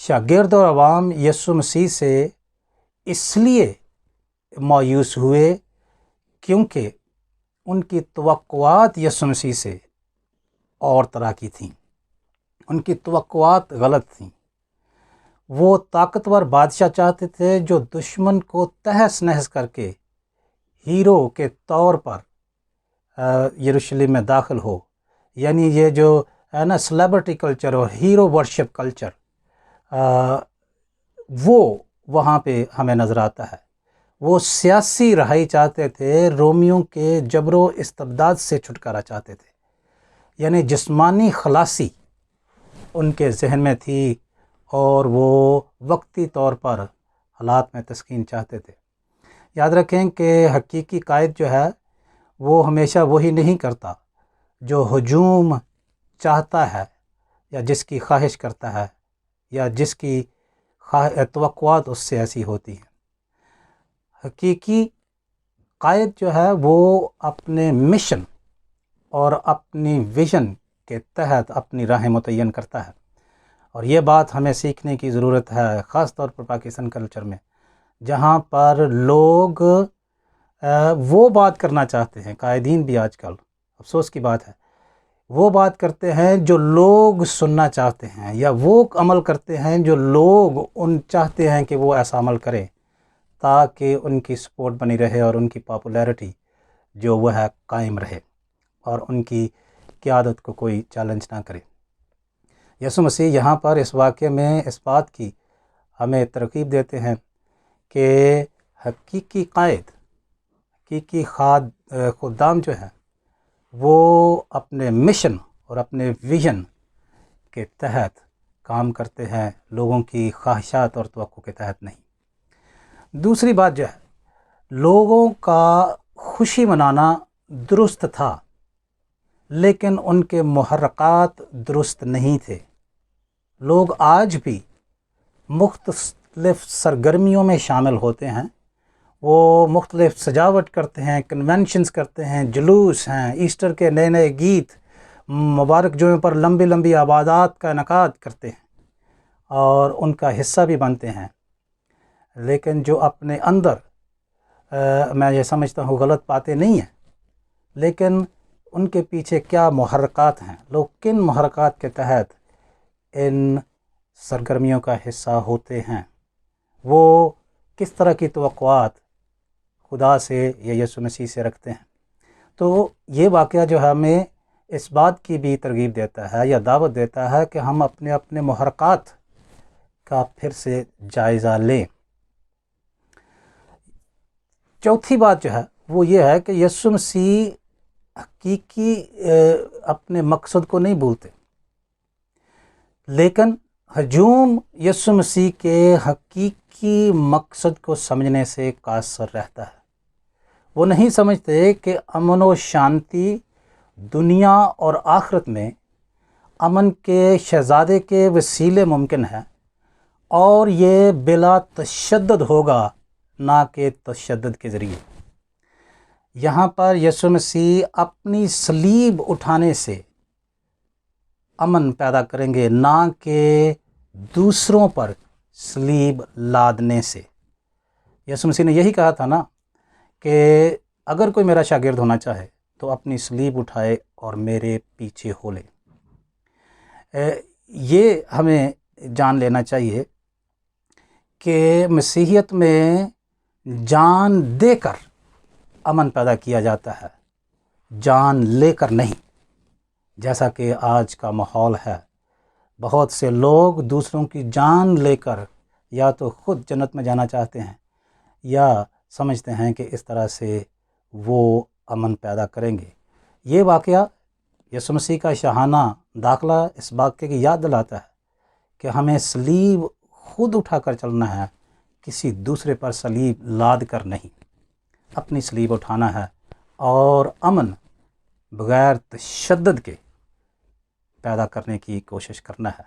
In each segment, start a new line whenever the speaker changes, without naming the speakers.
شاگرد اور عوام یسوع مسیح سے اس لیے مایوس ہوئے کیونکہ ان کی توقعات یسوع مسیح سے اور طرح کی تھیں، ان کی توقعات غلط تھیں۔ وہ طاقتور بادشاہ چاہتے تھے جو دشمن کو تہس نہس کر کے ہیرو کے طور پر یروشلم میں داخل ہو، یعنی یہ جو ہے نا سلیبریٹی کلچر اور ہیرو ورشپ کلچر، وہ وہاں پہ ہمیں نظر آتا ہے۔ وہ سیاسی رہائی چاہتے تھے، رومیوں کے جبر و استبداد سے چھٹکارا چاہتے تھے، یعنی جسمانی خلاصی ان کے ذہن میں تھی اور وہ وقتی طور پر حالات میں تسکین چاہتے تھے۔ یاد رکھیں کہ حقیقی قائد جو ہے وہ ہمیشہ وہی نہیں کرتا جو ہجوم چاہتا ہے یا جس کی خواہش کرتا ہے یا جس کی توقعات اس سے ایسی ہوتی ہیں۔ حقیقی قائد جو ہے وہ اپنے مشن اور اپنی ویژن کے تحت اپنی راہیں متعین کرتا ہے، اور یہ بات ہمیں سیکھنے کی ضرورت ہے، خاص طور پر پاکستان کلچر میں، جہاں پر لوگ وہ بات کرنا چاہتے ہیں، قائدین بھی آج کل افسوس کی بات ہے، وہ بات کرتے ہیں جو لوگ سننا چاہتے ہیں، یا وہ عمل کرتے ہیں جو لوگ چاہتے ہیں کہ وہ ایسا عمل کریں تاکہ ان کی سپورٹ بنی رہے اور ان کی پاپولیرٹی جو وہ ہے قائم رہے اور ان کی قیادت کو کوئی چیلنج نہ کرے۔ یسوع مسیح یہاں پر اس واقعے میں اس بات کی ہمیں ترغیب دیتے ہیں کہ حقیقی قائد، حقیقی خدام جو ہے وہ اپنے مشن اور اپنے ویژن کے تحت کام کرتے ہیں، لوگوں کی خواہشات اور توقع کے تحت نہیں۔ دوسری بات جو ہے، لوگوں کا خوشی منانا درست تھا لیکن ان کے محرکات درست نہیں تھے۔ لوگ آج بھی مختلف سرگرمیوں میں شامل ہوتے ہیں، وہ مختلف سجاوٹ کرتے ہیں، کنونشنز کرتے ہیں، جلوس ہیں، ایسٹر کے نئے نئے گیت، مبارک جوڑوں پر لمبی لمبی عبادات کا انعقاد کرتے ہیں اور ان کا حصہ بھی بنتے ہیں، لیکن جو اپنے اندر میں یہ سمجھتا ہوں غلط باتیں نہیں ہیں، لیکن ان کے پیچھے کیا محرکات ہیں، لوگ کن محرکات کے تحت ان سرگرمیوں کا حصہ ہوتے ہیں، وہ کس طرح کی توقعات خدا سے یا یسوع مسیح سے رکھتے ہیں۔ تو یہ واقعہ جو ہمیں اس بات کی بھی ترغیب دیتا ہے یا دعوت دیتا ہے کہ ہم اپنے اپنے محرکات کا پھر سے جائزہ لیں۔ چوتھی بات جو ہے وہ یہ ہے کہ یسوع مسیح حقیقی اپنے مقصد کو نہیں بھولتے، لیکن ہجوم یسوع مسیح کے حقیقی مقصد کو سمجھنے سے قاصر رہتا ہے۔ وہ نہیں سمجھتے کہ امن و شانتی دنیا اور آخرت میں امن کے شہزادے کے وسیلے ممکن ہے، اور یہ بلا تشدد ہوگا نہ کہ تشدد کے ذریعے۔ یہاں پر یسوع مسیح اپنی صلیب اٹھانے سے امن پیدا کریں گے، نہ کہ دوسروں پر صلیب لادنے سے۔ یسوع مسیح نے یہی کہا تھا نا کہ اگر کوئی میرا شاگرد ہونا چاہے تو اپنی صلیب اٹھائے اور میرے پیچھے ہو لے۔ یہ ہمیں جان لینا چاہیے کہ مسیحیت میں جان دے کر امن پیدا کیا جاتا ہے، جان لے کر نہیں، جیسا کہ آج کا ماحول ہے۔ بہت سے لوگ دوسروں کی جان لے کر یا تو خود جنت میں جانا چاہتے ہیں یا سمجھتے ہیں کہ اس طرح سے وہ امن پیدا کریں گے۔ یہ واقعہ یسوع مسیح کا شاہانہ داخلہ اس واقعے کی یاد دلاتا ہے کہ ہمیں صلیب خود اٹھا کر چلنا ہے، کسی دوسرے پر صلیب لاد کر نہیں۔ اپنی صلیب اٹھانا ہے اور امن بغیر تشدد کے پیدا کرنے کی کوشش کرنا ہے،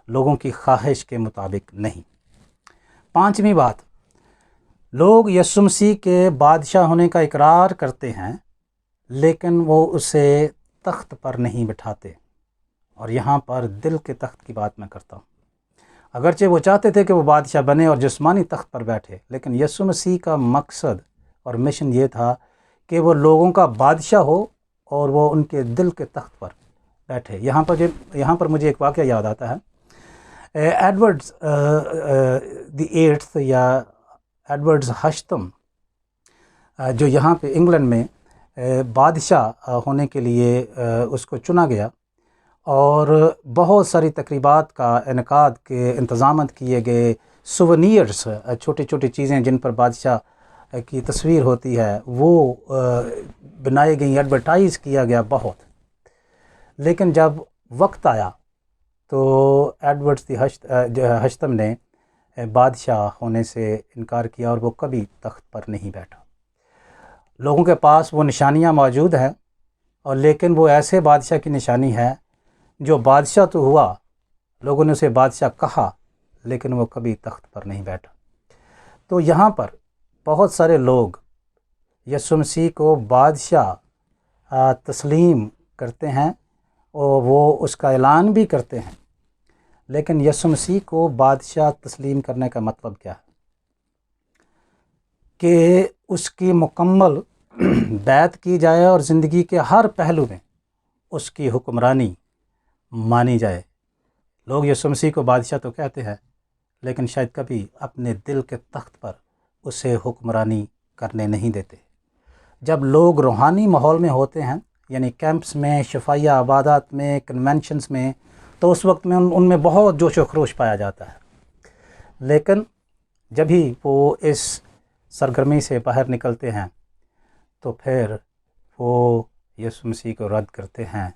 لوگوں کی خواہش کے مطابق نہیں۔ پانچویں بات، لوگ یسوع مسیح کے بادشاہ ہونے کا اقرار کرتے ہیں لیکن وہ اسے تخت پر نہیں بٹھاتے، اور یہاں پر دل کے تخت کی بات میں کرتا ہوں۔ اگرچہ وہ چاہتے تھے کہ وہ بادشاہ بنے اور جسمانی تخت پر بیٹھے، لیکن یسوع مسیح کا مقصد اور مشن یہ تھا کہ وہ لوگوں کا بادشاہ ہو اور وہ ان کے دل کے تخت پر بیٹھے۔ یہاں پر مجھے ایک واقعہ یاد آتا ہے۔ ایڈورڈز دی ایٹھ یا ایڈورڈز ہشتم جو یہاں پہ انگلینڈ میں بادشاہ ہونے کے لیے اس کو چنا گیا، اور بہت ساری تقریبات کا انعقاد کے انتظامات کیے گئے، سوونیئرز، چھوٹی چھوٹی چیزیں جن پر بادشاہ کی تصویر ہوتی ہے وہ بنائی گئیں، ایڈورٹائز کیا گیا بہت۔ لیکن جب وقت آیا تو ایڈورڈز دی ہشتم نے بادشاہ ہونے سے انکار کیا اور وہ کبھی تخت پر نہیں بیٹھا۔ لوگوں کے پاس وہ نشانیاں موجود ہیں، اور لیکن وہ ایسے بادشاہ کی نشانی ہے جو بادشاہ تو ہوا، لوگوں نے اسے بادشاہ کہا، لیکن وہ کبھی تخت پر نہیں بیٹھا۔ تو یہاں پر بہت سارے لوگ یسوع مسیح کو بادشاہ تسلیم کرتے ہیں اور وہ اس کا اعلان بھی کرتے ہیں، لیکن یسوع مسیح کو بادشاہ تسلیم کرنے کا مطلب کیا ہے؟ کہ اس کی مکمل بیعت کی جائے اور زندگی کے ہر پہلو میں اس کی حکمرانی مانی جائے۔ لوگ یسوع مسیح کو بادشاہ تو کہتے ہیں، لیکن شاید کبھی اپنے دل کے تخت پر اسے حکمرانی کرنے نہیں دیتے۔ جب لوگ روحانی ماحول میں ہوتے ہیں، یعنی کیمپس میں، شفائیہ عبادات میں، کنونشنز میں، تو اس وقت میں ان میں بہت جوش و خروش پایا جاتا ہے، لیکن جب ہی وہ اس سرگرمی سے باہر نکلتے ہیں تو پھر وہ یسوع مسیح کو رد کرتے ہیں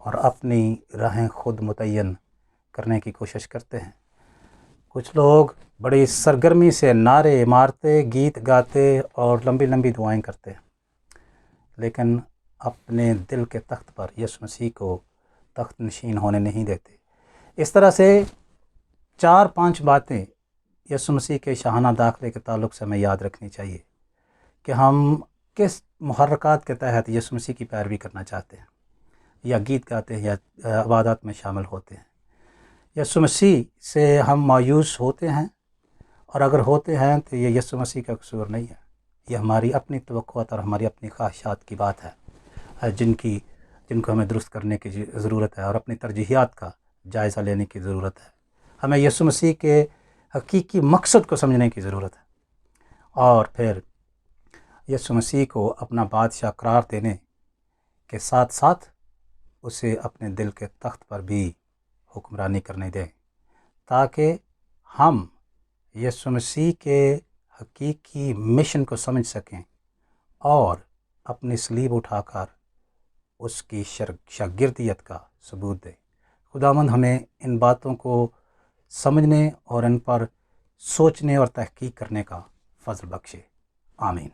اور اپنی راہیں خود متعین کرنے کی کوشش کرتے ہیں۔ کچھ لوگ بڑی سرگرمی سے نعرے مارتے، گیت گاتے اور لمبی لمبی دعائیں کرتے ہیں، لیکن اپنے دل کے تخت پر یسوع مسیح کو تخت نشین ہونے نہیں دیتے۔ اس طرح سے 4-5 باتیں یسوع مسیح کے شاہانہ داخلے کے تعلق سے ہمیں یاد رکھنی چاہیے کہ ہم کس محرکات کے تحت یسوع مسیح کی پیروی کرنا چاہتے ہیں، یا گیت گاتے ہیں یا عبادات میں شامل ہوتے ہیں۔ یسوع مسیح سے ہم مایوس ہوتے ہیں، اور اگر ہوتے ہیں تو یہ یسوع مسیح کا قصور نہیں ہے، یہ ہماری اپنی توقعات اور ہماری اپنی خواہشات کی بات ہے، جن کو ہمیں درست کرنے کی ضرورت ہے اور اپنی ترجیحات کا جائزہ لینے کی ضرورت ہے۔ ہمیں یسوع مسیح کے حقیقی مقصد کو سمجھنے کی ضرورت ہے، اور پھر یسوع مسیح کو اپنا بادشاہ قرار دینے کے ساتھ ساتھ اسے اپنے دل کے تخت پر بھی حکمرانی کرنے دیں، تاکہ ہم یسوع مسیح کے حقیقی مشن کو سمجھ سکیں اور اپنی صلیب اٹھا کر اس کی شاگردیت کا ثبوت دیں۔ خداوند ہمیں ان باتوں کو سمجھنے اور ان پر سوچنے اور تحقیق کرنے کا فضل بخشے۔ آمین۔